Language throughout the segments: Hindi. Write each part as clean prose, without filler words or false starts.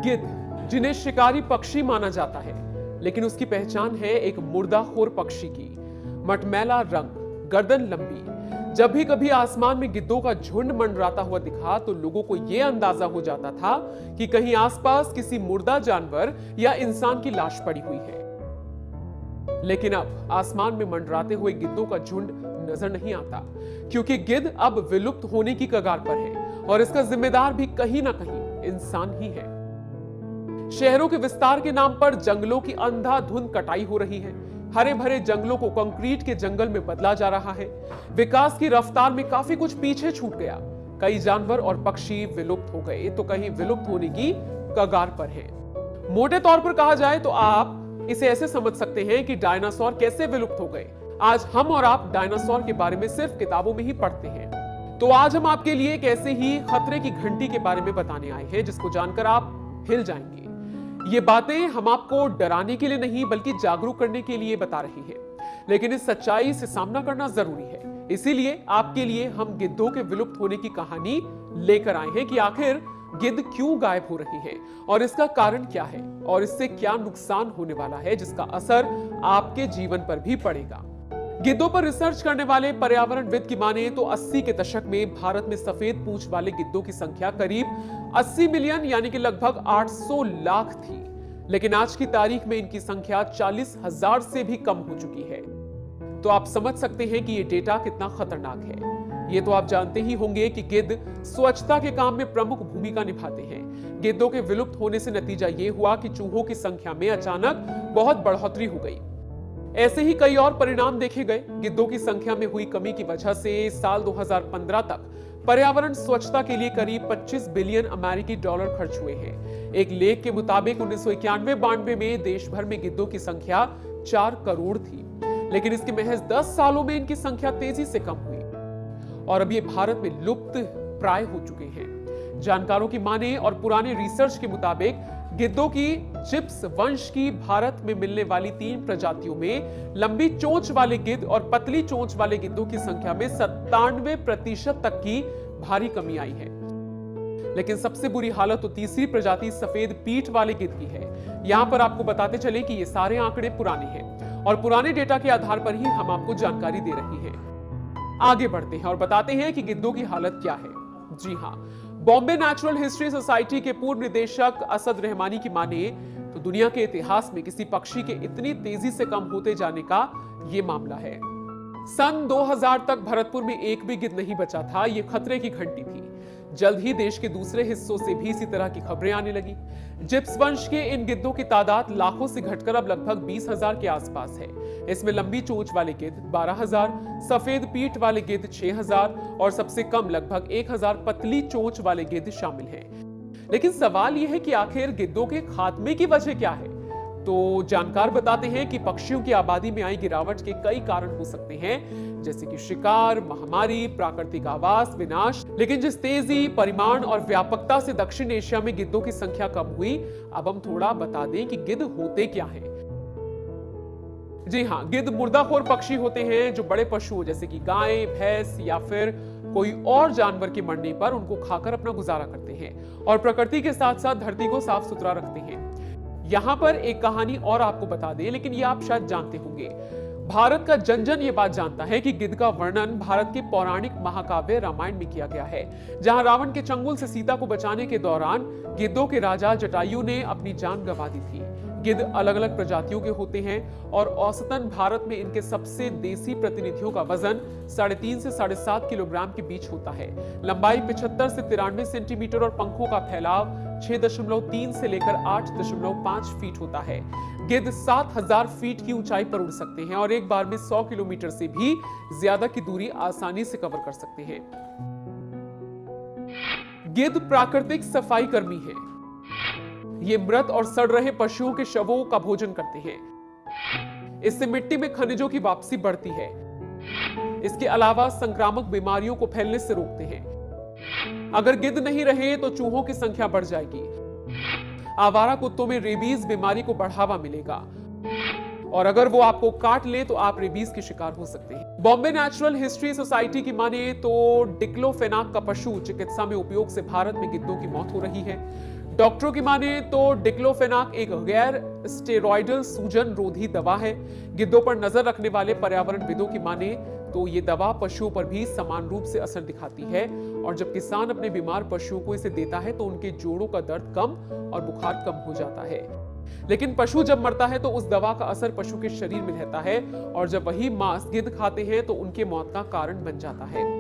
गिद्ध, जिन्हें शिकारी पक्षी माना जाता है, लेकिन उसकी पहचान है एक मुर्दाखोर पक्षी की। मटमैला रंग, गर्दन लंबी। जब भी कभी आसमान में गिद्धों का झुंड मंडराता हुआ दिखा तो लोगों को यह अंदाजा हो जाता था कि कहीं आसपास किसी मुर्दा जानवर या इंसान की लाश पड़ी हुई है। लेकिन अब आसमान में मंडराते हुए गिद्धों का झुंड नजर नहीं आता, क्योंकि गिद्ध अब विलुप्त होने की कगार पर है और इसका जिम्मेदार भी कहीं ना कहीं इंसान ही है। शहरों के विस्तार के नाम पर जंगलों की अंधाधुंध कटाई हो रही है। हरे भरे जंगलों को कंक्रीट के जंगल में बदला जा रहा है। विकास की रफ्तार में काफी कुछ पीछे छूट गया। कई जानवर और पक्षी विलुप्त हो गए तो कहीं विलुप्त होने की कगार पर हैं। मोटे तौर पर कहा जाए तो आप इसे ऐसे समझ सकते हैं कि डायनासोर कैसे विलुप्त हो गए। आज हम और आप डायनासोर के बारे में सिर्फ किताबों में ही पढ़ते हैं। तो आज हम आपके लिए एक ऐसे ही खतरे की घंटी के बारे में बताने आए हैं जिसको जानकर आप हिल जाएंगे। ये बातें हम आपको डराने के लिए नहीं बल्कि जागरूक करने के लिए बता रहे हैं, लेकिन इस सच्चाई से सामना करना जरूरी है। इसीलिए आपके लिए हम गिद्धों के विलुप्त होने की कहानी लेकर आए हैं कि आखिर गिद्ध क्यों गायब हो रही हैं और इसका कारण क्या है और इससे क्या नुकसान होने वाला है जिसका असर आपके जीवन पर भी पड़ेगा। गिद्धों पर रिसर्च करने वाले पर्यावरणविद की माने तो 80 के दशक में भारत में सफेद पूंछ वाले गिद्धों की संख्या करीब 80 मिलियन यानी कि लगभग 800 लाख थी, लेकिन आज की तारीख में इनकी संख्या 40,000 से भी कम हो चुकी है। तो आप समझ सकते हैं कि यह डेटा कितना खतरनाक है। ये तो आप जानते ही होंगे कि गिद्ध स्वच्छता के काम में प्रमुख भूमिका निभाते हैं। गिद्धों के विलुप्त होने से नतीजा ये हुआ कि चूहों की संख्या में अचानक बहुत बढ़ोतरी हो गई। ऐसे ही कई और परिणाम देखे गए। गिद्धों की संख्या में हुई कमी की वजह से साल 2015 तक पर्यावरण स्वच्छता के लिए करीब 25 बिलियन अमेरिकी डॉलर खर्च हुए हैं। एक लेख के मुताबिक 1991-92 में देश भर में गिद्धों की संख्या 4 करोड़ थी, लेकिन इसके महज 10 सालों में इनकी संख्या तेजी से कम हुई और अब ये भारत में लुप्त प्राय हो चुके हैं। जानकारों की माने और पुराने रिसर्च के मुताबिक गिद्धों की जिप्स वंश की भारत में मिलने वाली 3 प्रजातियों में लंबी चोंच वाले गिद्ध और पतली चोंच वाले गिद्धों की संख्या में 97% तक की भारी कमी आई है। लेकिन सबसे बुरी हालत तो तीसरी प्रजाति सफेद पीठ वाले गिद्ध की है। यहां पर आपको बताते चले कि ये सारे आंकड़े पुराने हैं और पुराने डेटा के आधार पर ही हम आपको जानकारी दे रहे हैं। आगे बढ़ते हैं और बताते हैं कि गिद्धों की हालत क्या है। जी हां, बॉम्बे नेचुरल हिस्ट्री सोसाइटी के पूर्व निदेशक असद रहमानी की माने तो दुनिया के इतिहास में किसी पक्षी के इतनी तेजी से कम होते जाने का यह मामला है। सन 2000 तक भरतपुर में एक भी गिद्ध नहीं बचा था। यह खतरे की घंटी थी। जल्द ही देश के दूसरे हिस्सों से भी इसी तरह की खबरें आने लगी। जिप्स वंश के इन गिद्धों की तादाद लाखों से घटकर अब लगभग 20,000 के आसपास है। इसमें लंबी चोंच वाले गिद्ध 12,000, सफेद पीठ वाले गिद्ध 6,000 और सबसे कम लगभग 1,000 पतली चोंच वाले गिद्ध शामिल हैं। लेकिन सवाल यह है कि आखिर गिद्धों के खात्मे की वजह क्या है? तो जानकार बताते हैं कि पक्षियों की आबादी में आई गिरावट के कई कारण हो सकते हैं, जैसे कि शिकार, महामारी, प्राकृतिक आवास विनाश। लेकिन जिस तेजी, परिमाण और व्यापकता से दक्षिण एशिया में गिद्धों की संख्या कम हुई, अब हम थोड़ा बता दें कि गिद्ध होते क्या हैं। जी हां, गिद्ध मुर्दाखोर पक्षी होते हैं जो बड़े पशुओं जैसे कि गाय, भैंस या फिर कोई और जानवर के मरने पर उनको खाकर अपना गुजारा करते हैं और प्रकृति के साथ साथ धरती को साफ सुथरा रखते हैं। यहां पर एक कहानी और आपको बता दें, लेकिन ये आप शायद जानते होंगे। भारत का जन जन ये बात जानता है कि गिद्ध का वर्णन भारत के पौराणिक महाकाव्य रामायण में किया गया है, जहां रावण के चंगुल से सीता को बचाने के दौरान गिद्धों के राजा जटायु ने अपनी जान गंवा दी थी। गिद्ध अलग अलग प्रजातियों के होते हैं और औसतन भारत में इनके सबसे देसी प्रतिनिधियों का वजन 3.5 से 7.5 किलोग्राम के बीच होता है। लंबाई 75 से 93 सेंटीमीटर और पंखों का फैलाव 6.3 से लेकर 8.5 फीट होता है। गिद्ध 7,000 फीट की ऊंचाई पर उड़ सकते हैं और एक बार में 100 किलोमीटर से भी ज्यादा की दूरी आसानी से कवर कर सकते हैं। गिद्ध प्राकृतिक सफाई कर्मी है। ये मृत और सड़ रहे पशुओं के शवों का भोजन करते हैं। इससे मिट्टी में खनिजों की वापसी बढ़ती है। इसके अलावा संक्रामक बीमारियों को फैलने से रोकते हैं। अगर गिद्ध नहीं रहे तो चूहों की संख्या बढ़ जाएगी। आवारा कुत्तों में रेबीज बीमारी को बढ़ावा मिलेगा और अगर वो आपको काट ले तो आप रेबीज के शिकार हो सकते हैं। बॉम्बे नेचुरल हिस्ट्री सोसाइटी की माने तो डिक्लोफेनाक का पशु चिकित्सा में उपयोग से भारत में गिद्धों की मौत हो रही है। डॉक्टरों की माने तो डिक्लोफेनाक एक गैर स्टेरॉयडल सूजन रोधी दवा है। गिद्धों पर नजर रखने वाले पर्यावरणविदों की माने तो ये दवा पशुओं पर भी समान रूप से असर दिखाती है और जब किसान अपने बीमार पशुओं को इसे देता है तो उनके जोड़ों का दर्द कम और बुखार कम हो जाता है। लेकिन पशु जब मरता है तो उस दवा का असर पशु के शरीर में रहता है और जब वही मांस गिद्ध खाते हैं तो उनके मौत का कारण बन जाता है।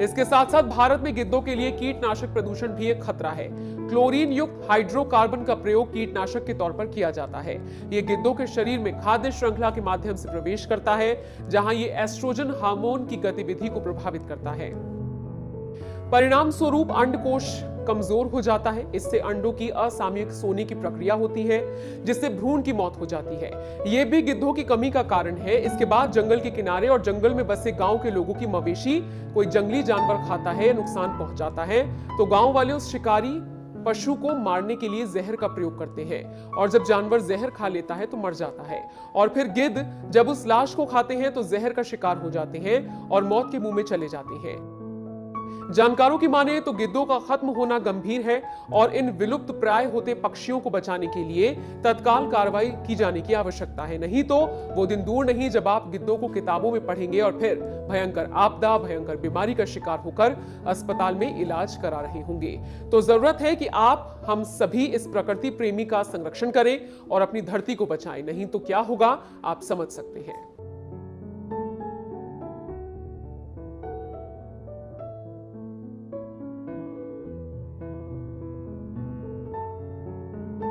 इसके साथ साथ भारत में गिद्धों के लिए कीटनाशक प्रदूषण भी एक खतरा है। क्लोरीन युक्त हाइड्रोकार्बन का प्रयोग कीटनाशक के तौर पर किया जाता है। ये गिद्धों के शरीर में खाद्य श्रृंखला के माध्यम से प्रवेश करता है, जहां ये एस्ट्रोजन हार्मोन की गतिविधि को प्रभावित करता है। परिणाम स्वरूप अंडकोश कमजोर हो जाता है। इससे अंडों की असामयिक सोने की प्रक्रिया होती है, जिससे भ्रूण की मौत हो जाती है। यह भी गिद्धों की कमी का कारण है। इसके बाद जंगल के किनारे और जंगल में बसे गांव के लोगों की मवेशी कोई जंगली जानवर खाता है या नुकसान पहुंचाता है तो गांव वाले उस शिकारी पशु को मारने के लिए जहर का प्रयोग करते हैं और जब जानवर जहर खा लेता है तो मर जाता है और फिर गिद्ध जब उस लाश को खाते हैं तो जहर का शिकार हो जाते हैं और मौत के मुंह में चले जाते हैं। जानकारों की माने तो गिद्धों का खत्म होना गंभीर है और इन विलुप्त प्राय होते पक्षियों को बचाने के लिए तत्काल कार्रवाई की जाने की आवश्यकता है। नहीं तो वो दिन दूर नहीं जब आप गिद्धों को किताबों में पढ़ेंगे और फिर भयंकर आपदा, भयंकर बीमारी का शिकार होकर अस्पताल में इलाज करा रहे होंगे। तो जरूरत है कि हम सभी इस प्रकृति प्रेमी का संरक्षण करें और अपनी धरती को बचाएं, नहीं तो क्या होगा आप समझ सकते हैं।